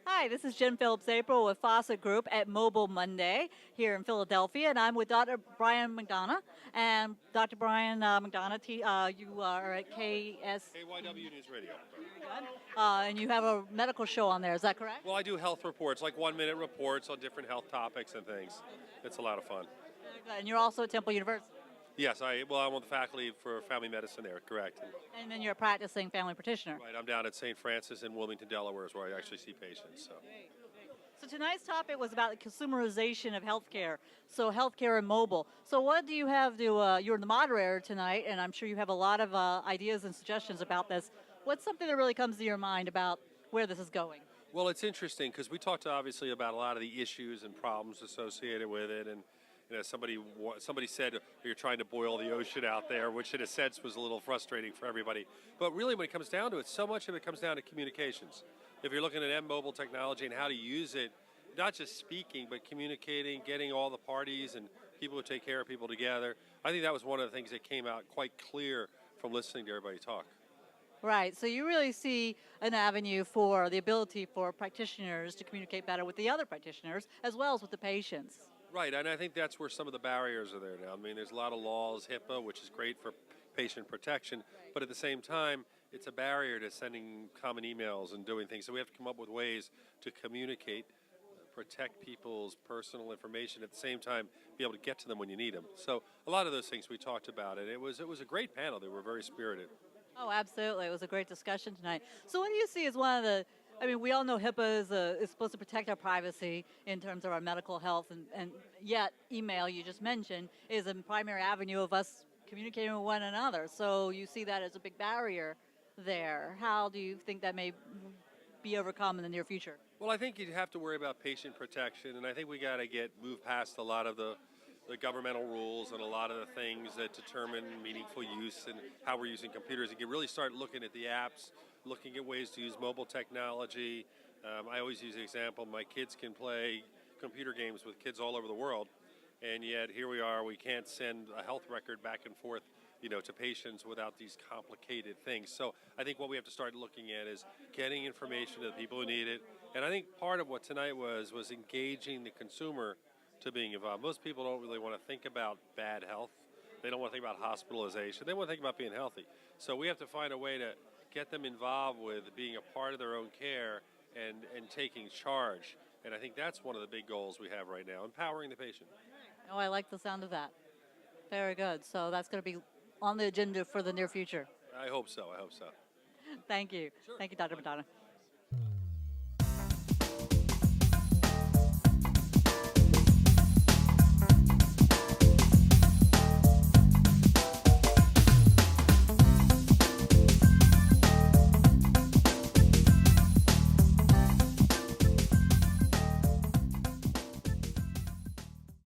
Hi, this is Jen Phillips April with Fawcett Group at Mobile Monday here in Philadelphia, and I'm with Dr. Brian McDonough. And Dr. Brian McDonough, you are at KS. KYW News Radio. And you have a medical show on there, is that correct? Well, I do health reports, like 1-minute reports on different health topics and things. It's a lot of fun. Very good. And you're also at Temple University. Yes, I'm on the faculty for family medicine there, correct. And then you're a practicing family practitioner. Right, I'm down at St. Francis in Wilmington, Delaware, is where I actually see patients. So tonight's topic was about the consumerization of healthcare. So healthcare and mobile. So what do you have to, you're the moderator tonight, and I'm sure you have a lot of ideas and suggestions about this. What's something that really comes to your mind about where this is going? Well, it's interesting because we talked obviously about a lot of the issues and problems associated with it, and somebody said you're trying to boil the ocean out there, which in a sense was a little frustrating for everybody. But really, when it comes down to it, so much of it comes down to communications. If you're looking at mobile technology and how to use it, not just speaking, but communicating, getting all the parties and people who take care of people together, I think that was one of the things that came out quite clear from listening to everybody talk. Right, so you really see an avenue for the ability for practitioners to communicate better with the other practitioners as well as with the patients. Right, and I think that's where some of the barriers are there now. I mean, there's a lot of laws, HIPAA, which is great for patient protection, but at the same time, it's a barrier to sending common emails and doing things. So we have to come up with ways to communicate, protect people's personal information, at the same time be able to get to them when you need them. So a lot of those things we talked about, and it was a great panel. They were very spirited. Oh, absolutely. It was a great discussion tonight. So what do you see as one of the, I mean, we all know HIPAA is supposed to protect our privacy in terms of our medical health, and yet email, you just mentioned, is a primary avenue of us communicating with one another. So you see that as a big barrier there. How do you think that may be overcome in the near future? Well, I think you'd have to worry about patient protection, and I think we got to move past a lot of the governmental rules and a lot of the things that determine meaningful use and how we're using computers. You can really start looking at the apps, looking at ways to use mobile technology. I always use the example, my kids can play computer games with kids all over the world, and yet here we are, we can't send a health record back and forth to patients without these complicated things. So I think what we have to start looking at is getting information to the people who need it. And I think part of what tonight was engaging the consumer to being involved. Most people don't really want to think about bad health. They don't want to think about hospitalization. They want to think about being healthy. So we have to find a way to get them involved with being a part of their own care and taking charge. And I think that's one of the big goals we have right now, empowering the patient. Oh, I like the sound of that. Very good. So that's going to be on the agenda for the near future. I hope so. Thank you. Sure. Thank you, Dr. McDonough.